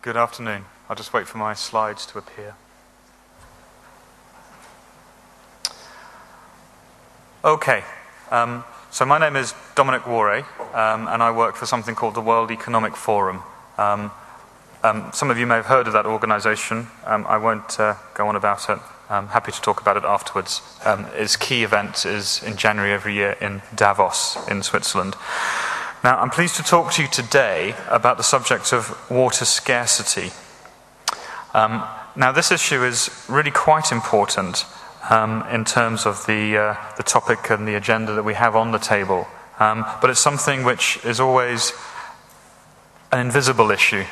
Good afternoon. I'll just wait for my slides to appear. Okay, so my name is Dominic Waughray, and I work for something called the World Economic Forum. Some of you may have heard of that organization. I won't go on about it. I'm happy to talk about it afterwards. Its key event is in January every year in Davos in Switzerland. Now, I'm pleased to talk to you today about the subject of water scarcity. Now, this issue is really quite important in terms of the topic and the agenda that we have on the table. But it's something which is always an invisible issue.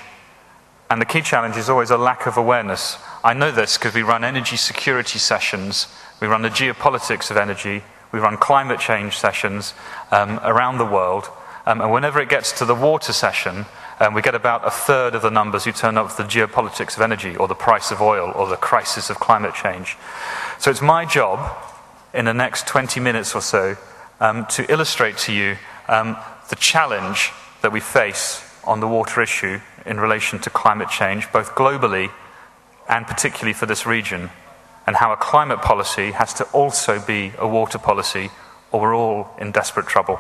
And the key challenge is always a lack of awareness. I know this because we run energy security sessions, we run the geopolitics of energy, we run climate change sessions around the world. And whenever it gets to the water session, we get about a third of the numbers who turn up for the geopolitics of energy, or the price of oil, or the crisis of climate change. So it's my job, in the next 20 minutes or so, to illustrate to you the challenge that we face on the water issue in relation to climate change, both globally and particularly for this region, and how a climate policy has to also be a water policy, or we're all in desperate trouble.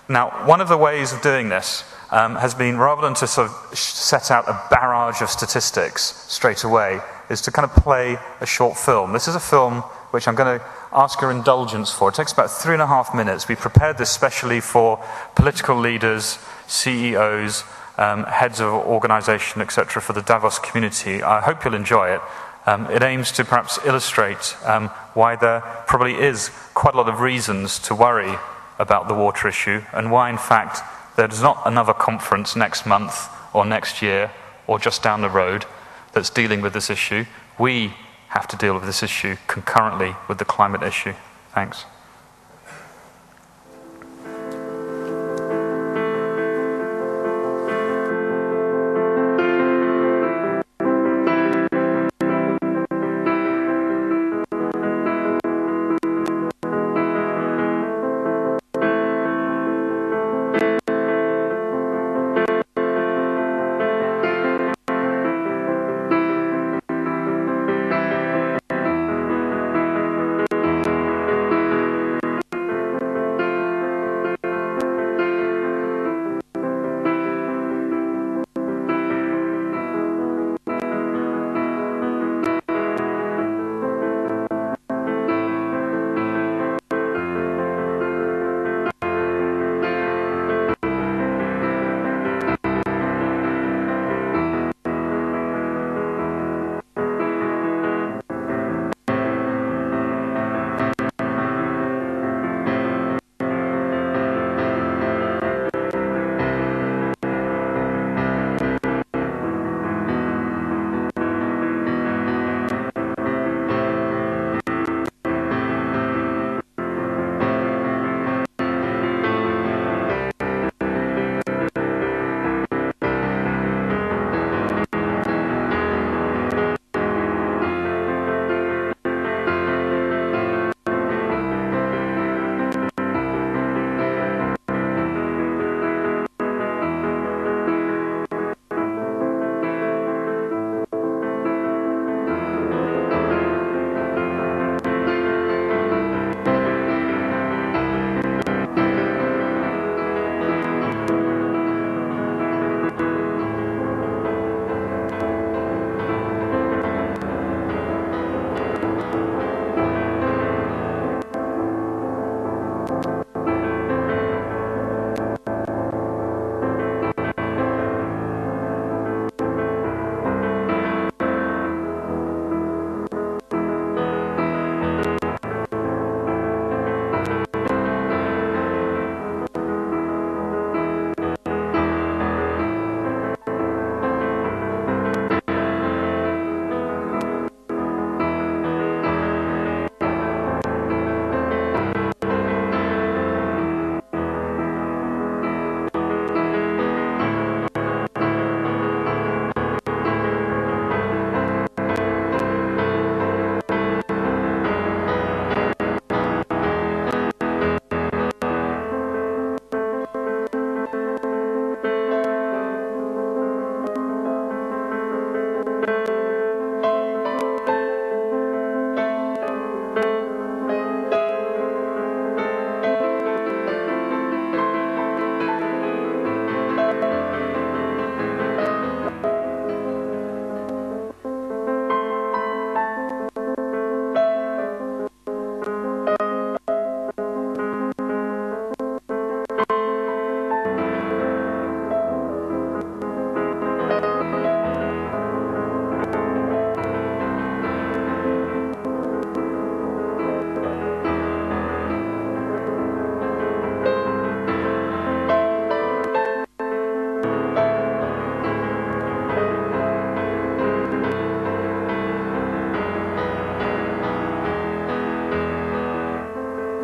Now, one of the ways of doing this has been, rather than to sort of set out a barrage of statistics straight away, is to kind of play a short film. This is a film which I'm going to ask your indulgence for. It takes about 3.5 minutes. We prepared this specially for political leaders, CEOs, heads of organization, etc., for the Davos community. I hope you'll enjoy it. It aims to perhaps illustrate why there probably is quite a lot of reasons to worry about the water issue, and why, in fact, there's not another conference next month or next year or just down the road that's dealing with this issue. We have to deal with this issue concurrently with the climate issue. Thanks.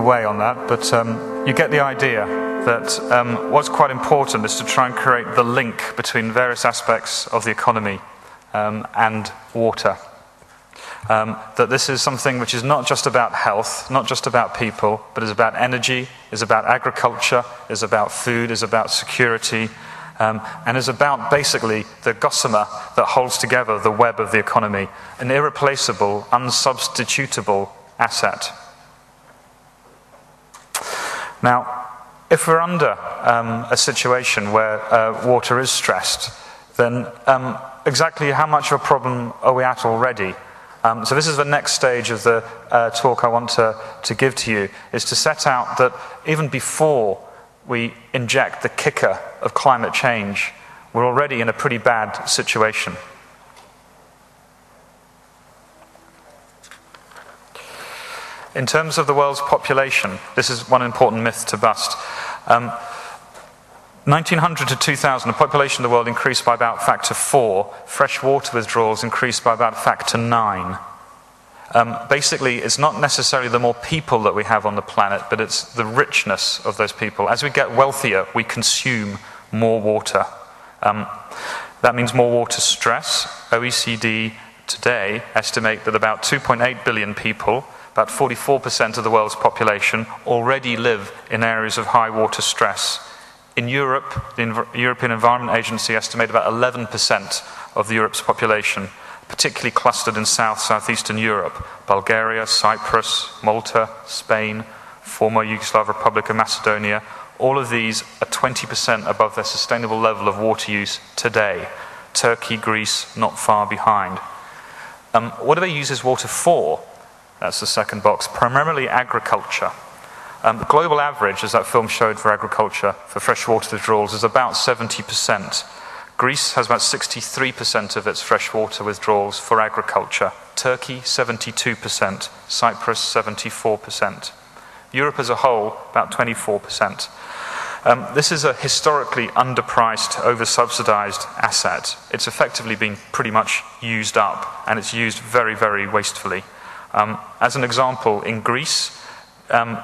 away on that, but you get the idea that what's quite important is to try and create the link between various aspects of the economy and water. That this is something which is not just about health, not just about people, but is about energy, is about agriculture, is about food, is about security, and is about basically the gossamer that holds together the web of the economy, an irreplaceable, unsubstitutable asset. Now, if we're under a situation where water is stressed, then exactly how much of a problem are we at already? So this is the next stage of the talk I want to give to you, is to set out that even before we inject the kicker of climate change, we're already in a pretty bad situation. In terms of the world's population, this is one important myth to bust. 1900 to 2000, the population of the world increased by about factor 4. Fresh water withdrawals increased by about factor 9. Basically, it's not necessarily the more people that we have on the planet, but it's the richness of those people. As we get wealthier, we consume more water. That means more water stress. OECD today estimate that about 2.8 billion people, about 44% of the world's population, already live in areas of high water stress. In Europe, the European Environment Agency estimates about 11% of Europe's population, particularly clustered in southeastern Europe: Bulgaria, Cyprus, Malta, Spain, former Yugoslav Republic of Macedonia. All of these are 20% above their sustainable level of water use today. Turkey, Greece, not far behind. What do they use this water for? That's the second box. Primarily agriculture. The global average, as that film showed for agriculture, for freshwater withdrawals, is about 70%. Greece has about 63% of its freshwater withdrawals for agriculture. Turkey, 72%. Cyprus, 74%. Europe as a whole, about 24%. This is a historically underpriced, over-subsidized asset. It's effectively been pretty much used up, and it's used very, very wastefully. As an example, in Greece,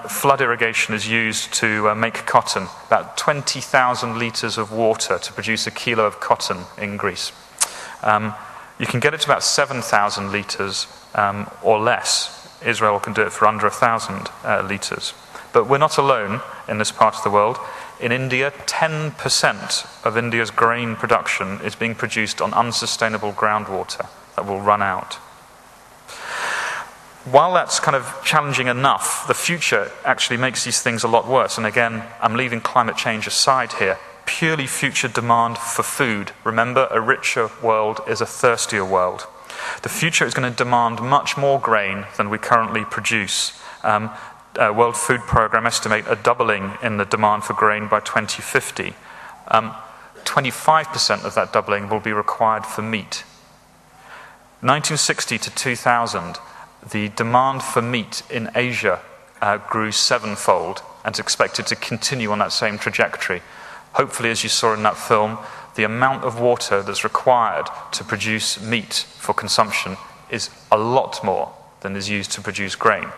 flood irrigation is used to make cotton. About 20,000 litres of water to produce a kilo of cotton in Greece. You can get it to about 7,000 litres or less. Israel can do it for under 1,000 litres. But we're not alone in this part of the world. In India, 10% of India's grain production is being produced on unsustainable groundwater that will run out. While that's kind of challenging enough, the future actually makes these things a lot worse. And again, I'm leaving climate change aside here. Purely future demand for food. Remember, a richer world is a thirstier world. The future is going to demand much more grain than we currently produce. World Food Programme estimate a doubling in the demand for grain by 2050. 25% of that doubling will be required for meat. 1960 to 2000, the demand for meat in Asia grew sevenfold and is expected to continue on that same trajectory. Hopefully, as you saw in that film, the amount of water that's required to produce meat for consumption is a lot more than is used to produce grain.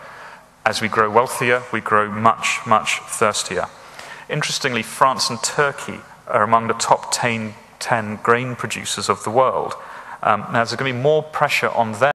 As we grow wealthier, we grow much, much thirstier. Interestingly, France and Turkey are among the top 10 grain producers of the world. Now, there's going to be more pressure on them